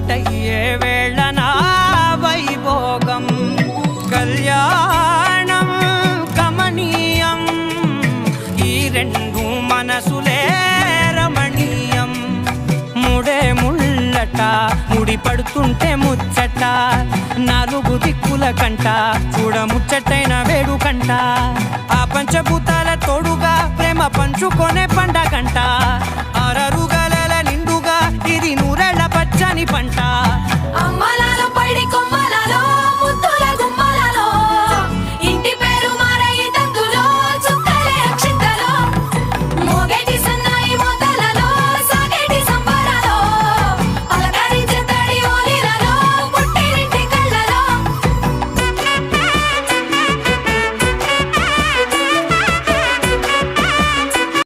ఒక్కటయ్యే వేళనా వైభోగం కళ్యాణం కమనీయం ఈ రెండు మనసులే రమణీయం ముడే ముళ్ళట ముడి పడుతుంటే ముచ్చట నాలుగు దిక్కుల కంట చూడ ముచ్చటైన వేడుకంట ఆ పంచభూతాల తోడుగా ప్రేమ పంచుకొనే పండగంట ఆరరుగల నిండుగా ఇది నూరెళ్ళ పచ్చని పంట